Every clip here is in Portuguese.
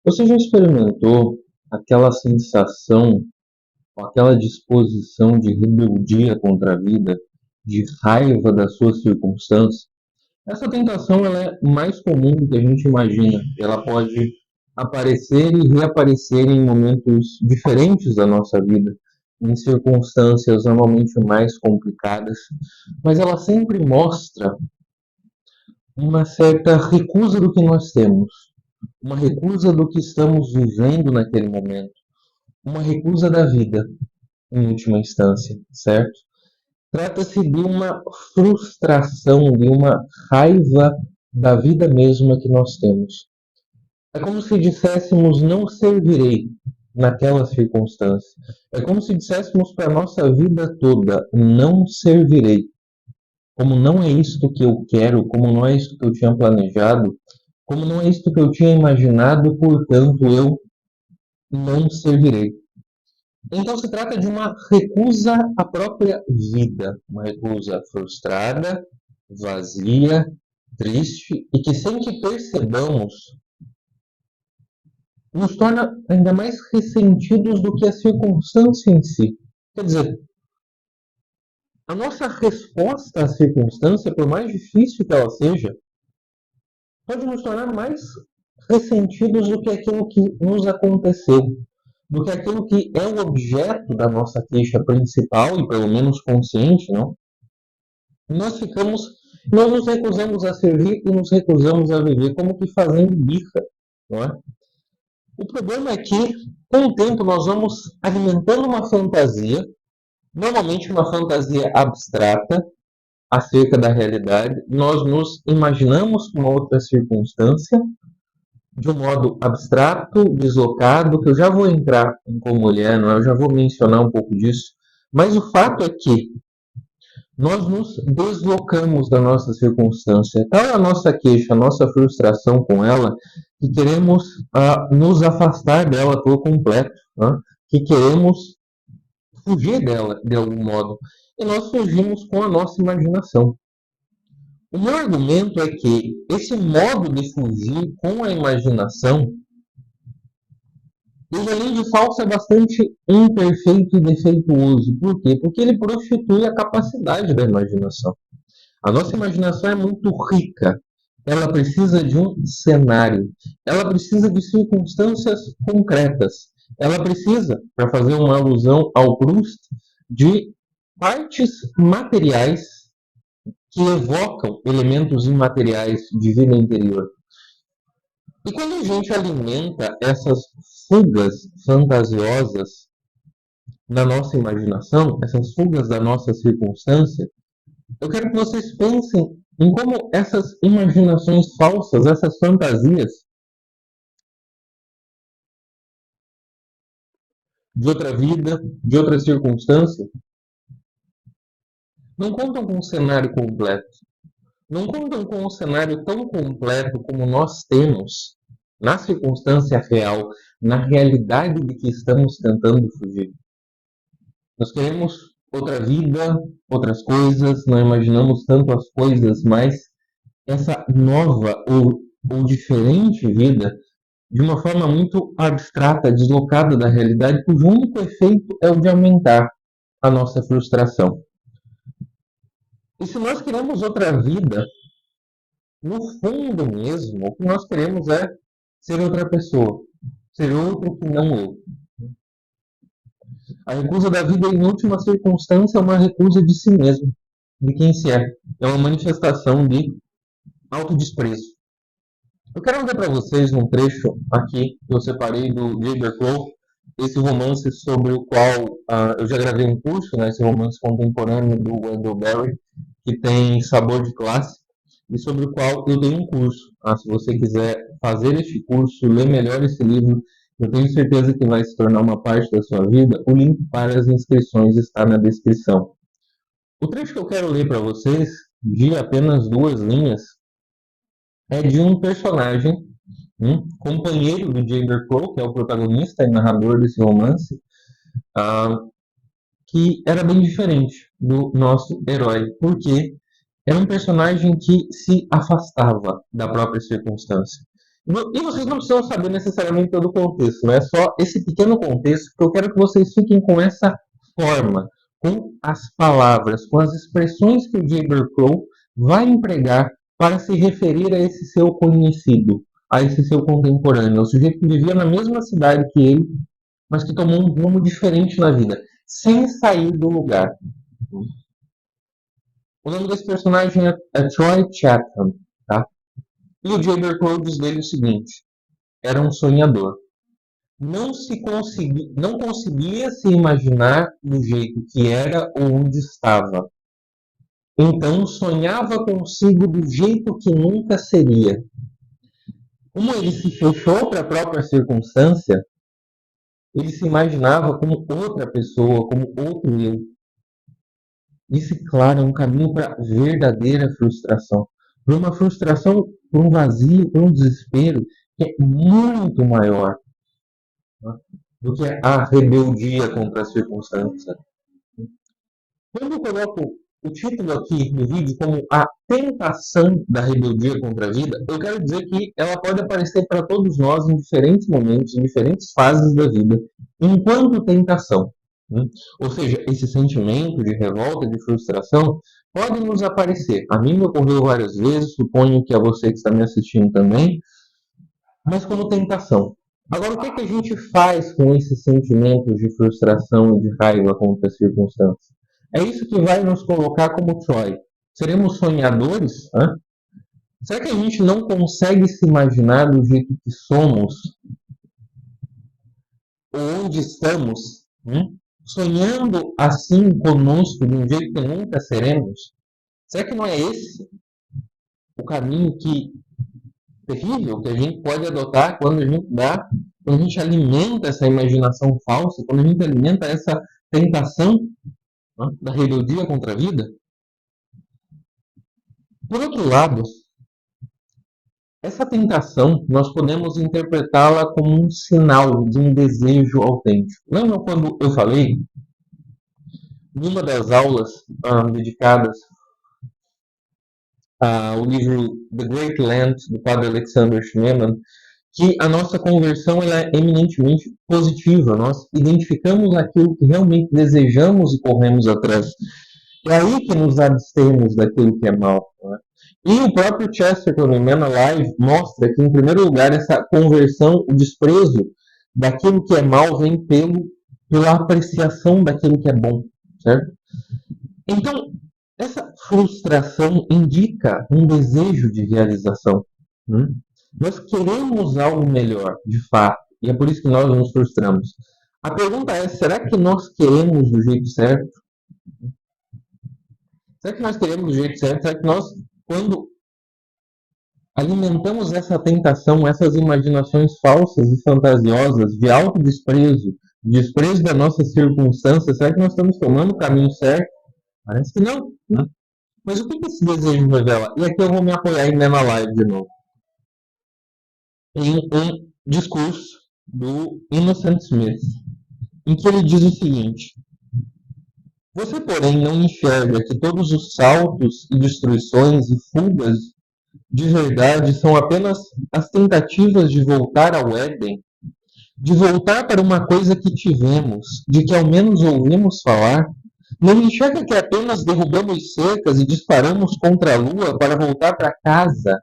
Você já experimentou aquela sensação, ou aquela disposição de rebeldia contra a vida, de raiva das suas circunstâncias? Essa tentação ela é mais comum do que a gente imagina. Ela pode aparecer e reaparecer em momentos diferentes da nossa vida, em circunstâncias normalmente mais complicadas, mas ela sempre mostra uma certa recusa do que nós temos, uma recusa do que estamos vivendo naquele momento, uma recusa da vida, em última instância, certo? Trata-se de uma frustração, de uma raiva da vida mesma que nós temos. É como se disséssemos não servirei naquela circunstância. É como se disséssemos para a nossa vida toda não servirei. Como não é isto que eu quero, como não é isto que eu tinha planejado, como não é isto que eu tinha imaginado, portanto eu não servirei. Então se trata de uma recusa à própria vida, uma recusa frustrada, vazia, triste e que sem que percebamos nos torna ainda mais ressentidos do que a circunstância em si. Quer dizer, a nossa resposta à circunstância, por mais difícil que ela seja, pode nos tornar mais ressentidos do que aquilo que nos aconteceu, do que aquilo que é o objeto da nossa queixa principal, e pelo menos consciente, não? Nós nos recusamos a servir e nos recusamos a viver como que fazendo birra, não é? O problema é que, com o tempo, nós vamos alimentando uma fantasia, normalmente uma fantasia abstrata, acerca da realidade. Nós nos imaginamos com uma outra circunstância, de um modo abstrato, deslocado, que eu já vou entrar em como ele é, não é? Eu já vou mencionar um pouco disso. Mas o fato é que nós nos deslocamos da nossa circunstância. Tal é a nossa queixa, a nossa frustração com ela, que queremos nos afastar dela por completo, né? Que queremos fugir dela de algum modo. E nós fugimos com a nossa imaginação. O meu argumento é que esse modo de fugir com a imaginação, ele além de falso, é bastante imperfeito e defeituoso. Por quê? Porque ele prostitui a capacidade da imaginação. A nossa imaginação é muito rica. Ela precisa de um cenário. Ela precisa de circunstâncias concretas. Ela precisa, para fazer uma alusão ao Proust, de partes materiais que evocam elementos imateriais de vida interior. E quando a gente alimenta essas fugas fantasiosas na nossa imaginação, essas fugas da nossa circunstância, eu quero que vocês pensem em como essas imaginações falsas, essas fantasias de outra vida, de outra circunstância, não contam com um cenário completo. Não contam com um cenário tão completo como nós temos na circunstância real, na realidade de que estamos tentando fugir. Nós queremos outra vida, outras coisas, não imaginamos tanto as coisas, mas essa nova ou diferente vida, de uma forma muito abstrata, deslocada da realidade, cujo único efeito é o de aumentar a nossa frustração. E se nós queremos outra vida, no fundo mesmo, o que nós queremos é ser outra pessoa, ser outro que não eu. A recusa da vida, em última circunstância, é uma recusa de si mesmo, de quem se é. É uma manifestação de autodesprezo. Eu quero ler para vocês um trecho aqui que eu separei do Jayber Crow, esse romance sobre o qual eu já gravei um curso, né, esse romance contemporâneo do Wendell Berry, que tem sabor de classe, e sobre o qual eu tenho um curso. Se você quiser fazer este curso, ler melhor esse livro, eu tenho certeza que vai se tornar uma parte da sua vida. O link para as inscrições está na descrição. O trecho que eu quero ler para vocês, de apenas 2 linhas, é de um personagem, companheiro do Jayber Crow, que é o protagonista e narrador desse romance, que era bem diferente do nosso herói, porque era um personagem que se afastava da própria circunstância. E vocês não precisam saber necessariamente todo o contexto, não é só esse pequeno contexto, porque eu quero que vocês fiquem com essa forma, com as palavras, com as expressões que o Jayber Crow vai empregar para se referir a esse seu conhecido, a esse seu contemporâneo, o sujeito que vivia na mesma cidade que ele, mas que tomou um rumo diferente na vida, sem sair do lugar. O nome desse personagem é Troy Chatham, tá? E o Jayber Crow diz dele o seguinte: era um sonhador. Não conseguia se imaginar do jeito que era ou onde estava. Então sonhava consigo do jeito que nunca seria. Como ele se fechou para a própria circunstância, ele se imaginava como outra pessoa, como outro eu. Esse, claro, é um caminho para verdadeira frustração. Para uma frustração, para um vazio, para um desespero que é muito maior, né, do que a rebeldia contra a circunstância. Quando eu coloco o título aqui no vídeo como a tentação da rebeldia contra a vida, eu quero dizer que ela pode aparecer para todos nós em diferentes momentos, em diferentes fases da vida, enquanto tentação. Né? Ou seja, esse sentimento de revolta, de frustração, pode nos aparecer. A mim me ocorreu várias vezes, suponho que a você que está me assistindo também, mas como tentação. Agora, o que a gente faz com esses sentimentos de frustração e de raiva contra as circunstâncias? É isso que vai nos colocar como Troy. Seremos sonhadores? Hã? Será que a gente não consegue se imaginar do jeito que somos? Ou onde estamos? Sonhando assim conosco, de um jeito que nunca seremos? Será que não é esse o caminho terrível que a gente pode adotar quando a gente alimenta essa imaginação falsa, quando a gente alimenta essa tentação, né, da rebeldia contra a vida? Por outro lado, essa tentação nós podemos interpretá-la como um sinal de um desejo autêntico. Lembra quando eu falei, numa das aulas dedicadas ao livro The Great Land, do padre Alexander Schneemann, que a nossa conversão ela é eminentemente positiva. Nós identificamos aquilo que realmente desejamos e corremos atrás. É aí que nos abstemos daquilo que é mal. Né? E o próprio Chesterton, em Man Alive, mostra que, em primeiro lugar, essa conversão, o desprezo daquilo que é mal vem pela apreciação daquilo que é bom, certo? Então, essa frustração indica um desejo de realização. Né? Nós queremos algo melhor, de fato, e é por isso que nós nos frustramos. A pergunta é, será que nós queremos do jeito certo? Será que nós queremos do jeito certo? Será que nós, quando alimentamos essa tentação, essas imaginações falsas e fantasiosas de autodesprezo, desprezo da nossa circunstância, será que nós estamos tomando o caminho certo? Parece que não, né? Mas o que esse desejo revela? E aqui eu vou me apoiar em Nena Live de novo. Em um discurso do Innocent Smith, em que ele diz o seguinte: você, porém, não enxerga que todos os saltos e destruições e fugas de verdade são apenas as tentativas de voltar ao Éden, de voltar para uma coisa que tivemos, de que ao menos ouvimos falar? Não enxerga que apenas derrubamos cercas e disparamos contra a lua para voltar para casa?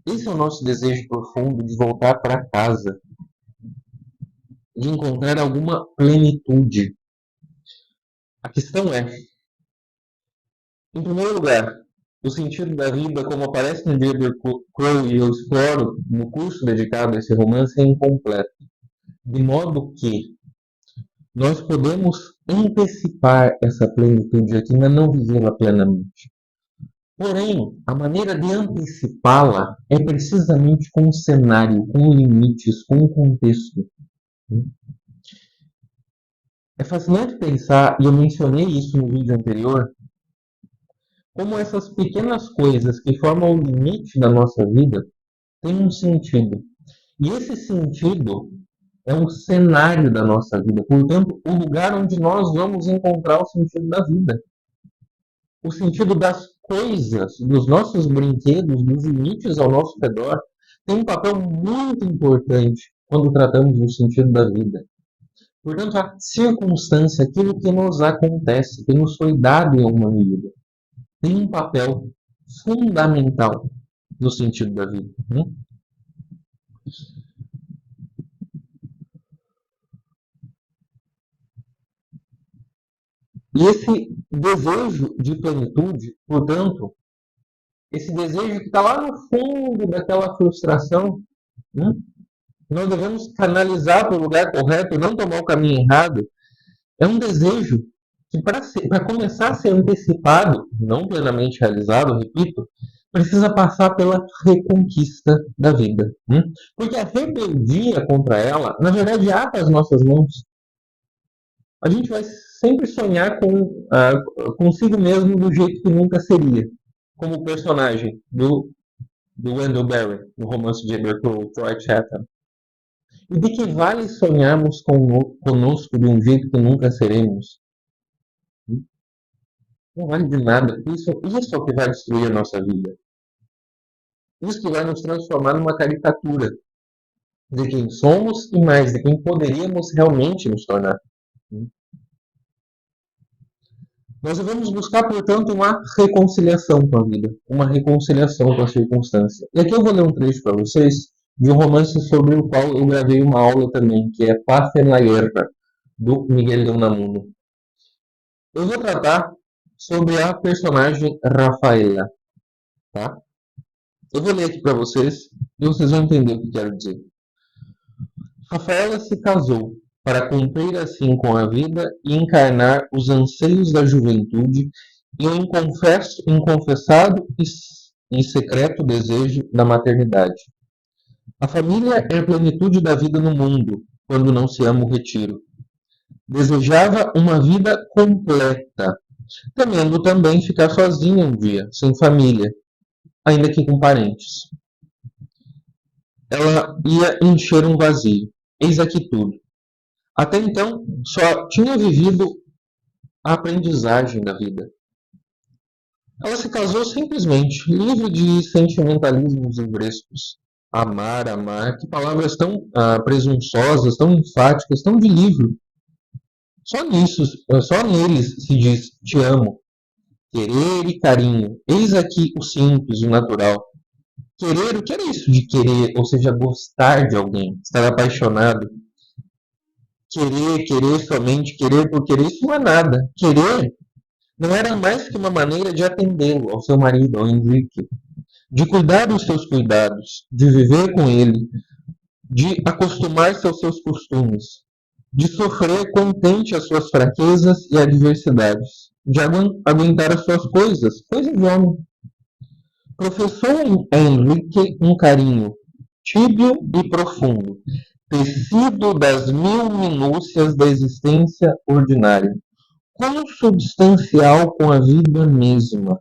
Esse é o nosso desejo profundo de voltar para casa, de encontrar alguma plenitude. A questão é, em primeiro lugar, o sentido da vida, como aparece no Jayber Crow e eu exploro no curso dedicado a esse romance, é incompleto. De modo que nós podemos antecipar essa plenitude aqui, mas não vivê-la plenamente. Porém, a maneira de antecipá-la é precisamente com um cenário, com limites, com um contexto. É fascinante pensar, e eu mencionei isso no vídeo anterior, como essas pequenas coisas que formam o limite da nossa vida têm um sentido. E esse sentido é um cenário da nossa vida, portanto, o lugar onde nós vamos encontrar o sentido da vida. O sentido das coisas, dos nossos brinquedos, dos limites ao nosso redor, tem um papel muito importante quando tratamos do sentido da vida. Portanto, a circunstância, aquilo que nos acontece, que nos foi dado em alguma medida, tem um papel fundamental no sentido da vida. E esse desejo de plenitude, portanto, esse desejo que está lá no fundo daquela frustração, né? Nós devemos canalizar para o lugar correto e não tomar o caminho errado. É um desejo que, para começar a ser antecipado, não plenamente realizado, repito, precisa passar pela reconquista da vida. Né? Porque a rebeldia contra ela, na verdade, ata as nossas mãos. A gente vai sempre sonhar consigo mesmo do jeito que nunca seria. Como o personagem do Wendell Berry, no romance de Edgar Troy Chatham. E de que vale sonharmos conosco de um jeito que nunca seremos? Não vale de nada. Isso é o que vai destruir a nossa vida. Isso que vai nos transformar numa caricatura de quem somos e mais, de quem poderíamos realmente nos tornar. Nós devemos buscar, portanto, uma reconciliação com a vida, uma reconciliação com a circunstância. E aqui eu vou ler um trecho para vocês de um romance sobre o qual eu gravei uma aula também, que é Paz en la Guerra, do Miguel de Unamuno. Eu vou tratar sobre a personagem Rafaela, tá? Eu vou ler aqui para vocês e vocês vão entender o que quero dizer. Rafaela se casou para cumprir assim com a vida e encarnar os anseios da juventude e o inconfessado e secreto desejo da maternidade. A família é a plenitude da vida no mundo, quando não se ama o retiro. Desejava uma vida completa, temendo também ficar sozinha um dia, sem família, ainda que com parentes. Ela ia encher um vazio. Eis aqui tudo. Até então, só tinha vivido a aprendizagem da vida. Ela se casou simplesmente, livre de sentimentalismos engrescos. Amar, amar, que palavras tão presunçosas, tão enfáticas, tão de livro. Só neles se diz te amo. Querer e carinho. Eis aqui o simples, o natural. Querer, o que era isso de querer? Ou seja, gostar de alguém, estar apaixonado. Querer somente, querer por querer, isso não é nada. Querer não era mais que uma maneira de atendê-lo, ao seu marido, ao Henrique. De cuidar dos seus cuidados, de viver com ele, de acostumar-se aos seus costumes, de sofrer contente as suas fraquezas e adversidades, de aguentar as suas coisas de homem. Professou a Henrique um carinho tíbio e profundo, tecido das mil minúcias da existência ordinária, consubstancial com a vida mesma,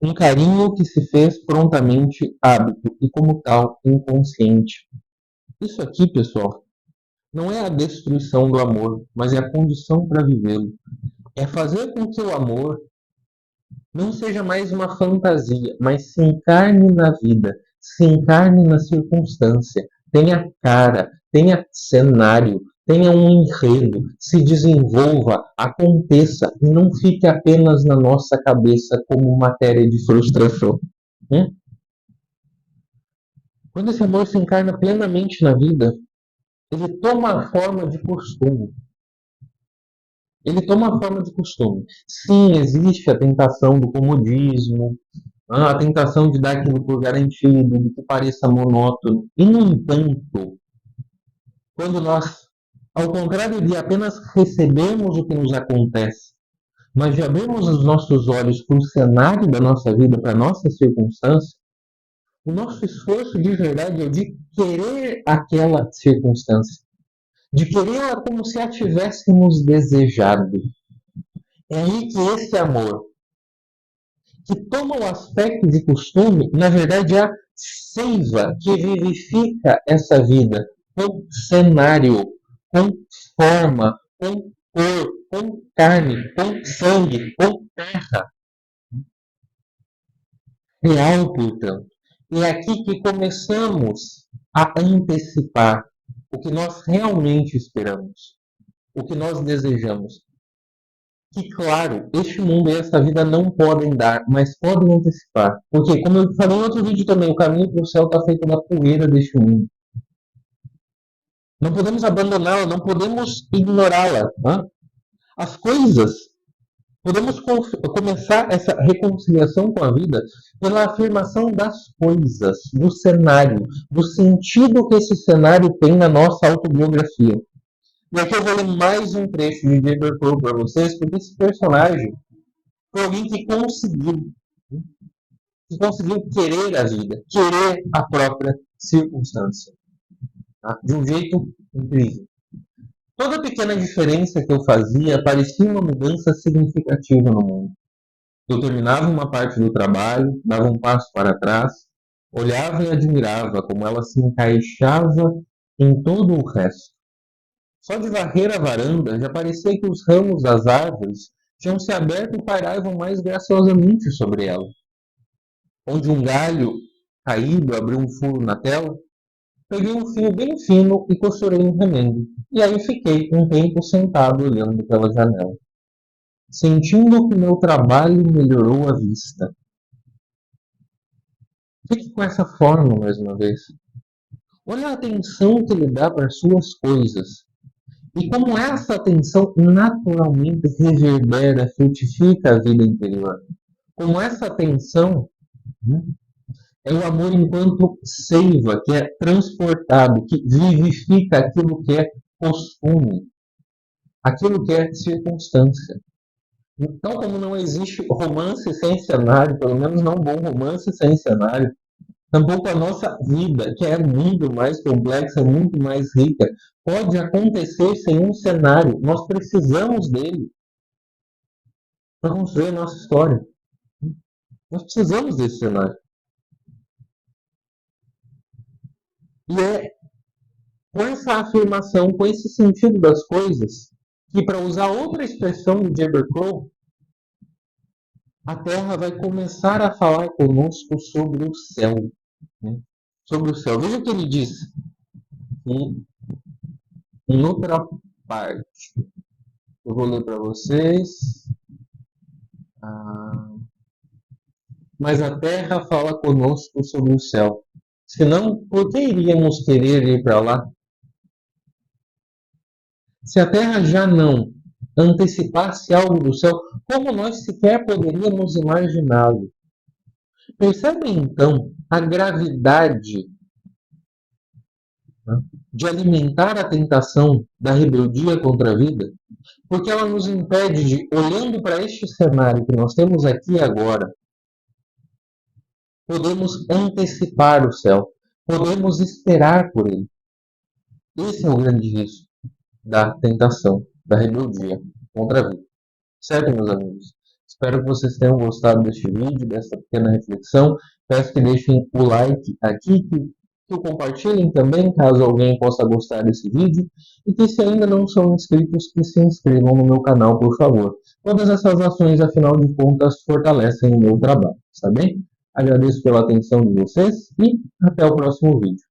um carinho que se fez prontamente hábito e, como tal, inconsciente. Isso aqui, pessoal, não é a destruição do amor, mas é a condição para vivê-lo. É fazer com que o amor não seja mais uma fantasia, mas se encarne na vida, se encarne na circunstância, tenha cara, tenha cenário, tenha um enredo, se desenvolva, aconteça e não fique apenas na nossa cabeça como matéria de frustração. Quando esse amor se encarna plenamente na vida, ele toma a forma de costume. Ele toma a forma de costume. Sim, existe a tentação do comodismo, a tentação de dar aquilo por garantido, de que pareça monótono. E, no entanto, quando nós, ao contrário de apenas recebermos o que nos acontece, mas de abrirmos os nossos olhos para o cenário da nossa vida, para a nossa circunstância, o nosso esforço de verdade é de querer aquela circunstância, de querê-la como se a tivéssemos desejado. É aí que esse amor, que toma o aspecto de costume, na verdade é a seiva que vivifica essa vida com cenário, com forma, com cor, com carne, com sangue, com terra. real, portanto. E é aqui que começamos a antecipar o que nós realmente esperamos, o que nós desejamos. Que, claro, este mundo e esta vida não podem dar, mas podem antecipar. Porque, como eu falei em outro vídeo também, o caminho para o céu está feito da poeira deste mundo. Não podemos abandoná-la, não podemos ignorá-la. Né? As coisas, podemos começar essa reconciliação com a vida pela afirmação das coisas, do cenário, do sentido que esse cenário tem na nossa autobiografia. E aqui eu vou ler mais um trecho de Jay Crow para vocês, porque esse personagem foi alguém que conseguiu querer a vida, querer a própria circunstância, tá? De um jeito incrível. Toda pequena diferença que eu fazia parecia uma mudança significativa no mundo. Eu terminava uma parte do trabalho, dava um passo para trás, olhava e admirava como ela se encaixava em todo o resto. Só de varrer a varanda já parecia que os ramos das árvores tinham se aberto e pairavam mais graciosamente sobre ela. Onde um galho caído abriu um furo na tela, peguei um fio bem fino e costurei um remendo. E aí fiquei um tempo sentado olhando pela janela, sentindo que meu trabalho melhorou a vista. Fique com essa forma mais uma vez. Olha a atenção que ele dá para as suas coisas. E como essa atenção naturalmente reverbera, frutifica a vida interior. Como essa atenção é o amor enquanto seiva, que é transportado, que vivifica aquilo que é costume, aquilo que é circunstância. Então, como não existe romance sem cenário, pelo menos não bom romance sem cenário, tampouco a nossa vida, que é muito mais complexa, muito mais rica, pode acontecer sem um cenário. Nós precisamos dele para construir a nossa história. Nós precisamos desse cenário. E é com essa afirmação, com esse sentido das coisas, que, para usar outra expressão do Jay Crow, a Terra vai começar a falar conosco sobre o céu. Né? Sobre o céu. Veja o que ele diz em outra parte. Eu vou ler para vocês. Mas a Terra fala conosco sobre o céu. Senão, por que iríamos querer ir para lá? Se a Terra já não antecipasse algo do céu, como nós sequer poderíamos imaginá-lo? Percebem então a gravidade, né, de alimentar a tentação da rebeldia contra a vida? Porque ela nos impede de, olhando para este cenário que nós temos aqui agora, podemos antecipar o céu, podemos esperar por ele. Esse é o grande risco da tentação, da rebeldia contra a vida. Certo, meus amigos? Espero que vocês tenham gostado deste vídeo, dessa pequena reflexão. Peço que deixem o like aqui, que o compartilhem também, caso alguém possa gostar desse vídeo. E que, se ainda não são inscritos, que se inscrevam no meu canal, por favor. Todas essas ações, afinal de contas, fortalecem o meu trabalho, está bem? Agradeço pela atenção de vocês e até o próximo vídeo.